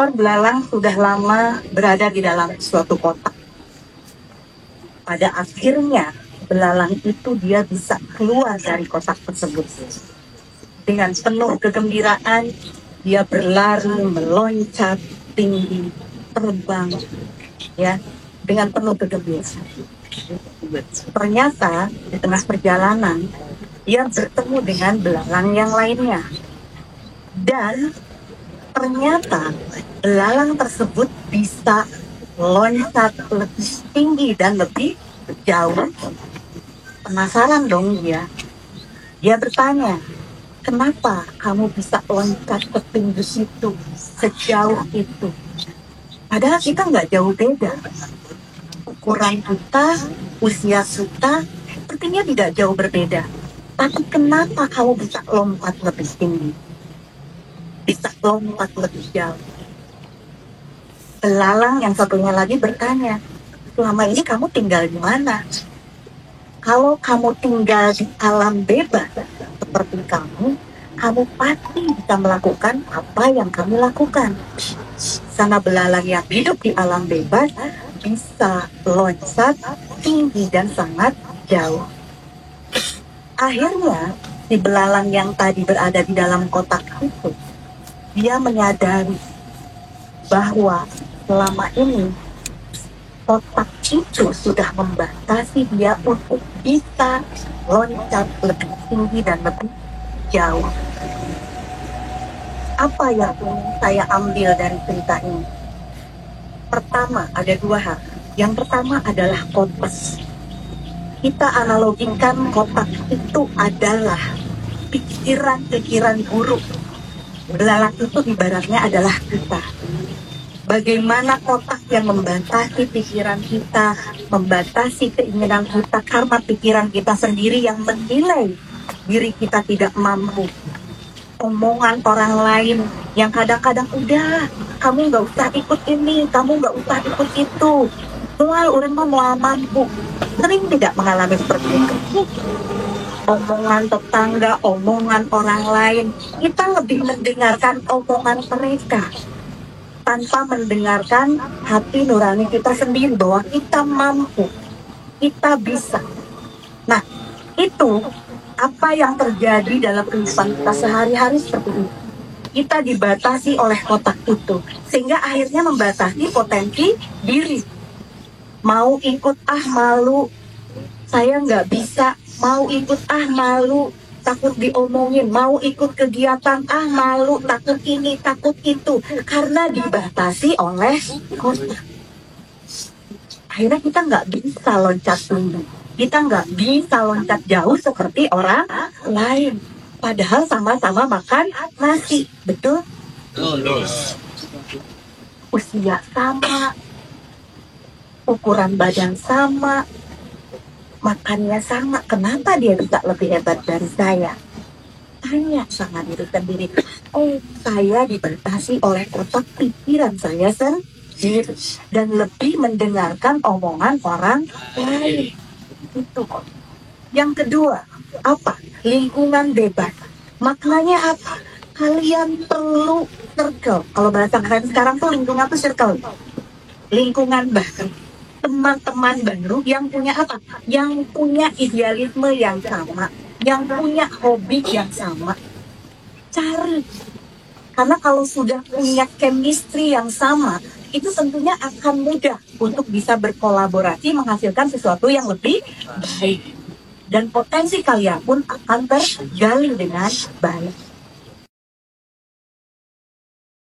Seekor belalang sudah lama berada di dalam suatu kotak. Pada akhirnya, belalang itu dia bisa keluar dari kotak tersebut. Dengan penuh kegembiraan, dia berlari, meloncat tinggi, terbang, ya, dengan penuh kegembiraan. Ternyata di tengah perjalanan, dia bertemu dengan belalang yang lainnya. Dan ternyata belalang tersebut bisa loncat lebih tinggi dan lebih jauh. Penasaran dong dia. Dia bertanya, kenapa kamu bisa loncat setinggi itu, sejauh itu? Padahal kita nggak jauh beda. Ukuran kita, usia kita, sepertinya tidak jauh berbeda. Tapi kenapa kamu bisa lompat lebih tinggi? Bisa lompat lebih jauh. Belalang yang satunya lagi bertanya, selama ini kamu tinggal di mana? Kalau kamu tinggal di alam bebas seperti kamu pasti bisa melakukan apa yang kamu lakukan. Sana belalang yang hidup di alam bebas bisa loncat tinggi dan sangat jauh. Akhirnya, si belalang yang tadi berada di dalam kotak itu, dia menyadari bahwa selama ini kotak itu sudah membatasi dia untuk bisa loncat lebih tinggi dan lebih jauh. Apa yang ingin saya ambil dari cerita ini? Pertama, ada dua hal. Yang pertama adalah kotak. Kita analogikan kotak itu adalah pikiran-pikiran buruk. Belalang itu ibaratnya adalah kita. Bagaimana kotak yang membatasi pikiran kita, membatasi keinginan kita karena pikiran kita sendiri yang menilai diri kita tidak mampu. Omongan orang lain yang kadang-kadang udah, kamu nggak usah ikut ini, kamu nggak usah ikut itu. Soal urang mau mampu. Sering tidak mengalami seperti itu. Omongan tetangga, omongan orang lain, kita lebih mendengarkan omongan mereka tanpa mendengarkan hati nurani kita sendiri bahwa kita mampu, kita bisa. Nah, itu apa yang terjadi dalam kehidupan kita sehari-hari seperti ini. Kita dibatasi oleh kotak itu, sehingga akhirnya membatasi potensi diri. Mau ikut malu, saya nggak bisa. Mau ikut malu, takut diomongin. Mau ikut kegiatan malu, takut ini, takut itu. Karena dibatasi oleh kotak. Akhirnya kita nggak bisa loncat tinggi. Kita nggak bisa loncat jauh seperti orang lain. Padahal sama-sama makan nasi, betul? Usia sama, ukuran badan sama, makannya sama. Kenapa dia bisa lebih hebat dari saya? Tanya sama diri sendiri. Oh, saya dibatasi oleh kotak pikiran saya sendiri dan lebih mendengarkan omongan orang lain. Itu. Yang kedua, apa? Lingkungan bebas. Maknanya apa? Kalian perlu circle. Kalau bahasa keren sekarang tuh lingkungan tuh circle. Lingkungan baru. Teman-teman baru yang punya apa? Yang punya idealisme yang sama, yang punya hobi yang sama. Cari. Karena kalau sudah punya chemistry yang sama, itu tentunya akan mudah untuk bisa berkolaborasi menghasilkan sesuatu yang lebih baik. Dan potensi kalian pun akan tergali dengan baik.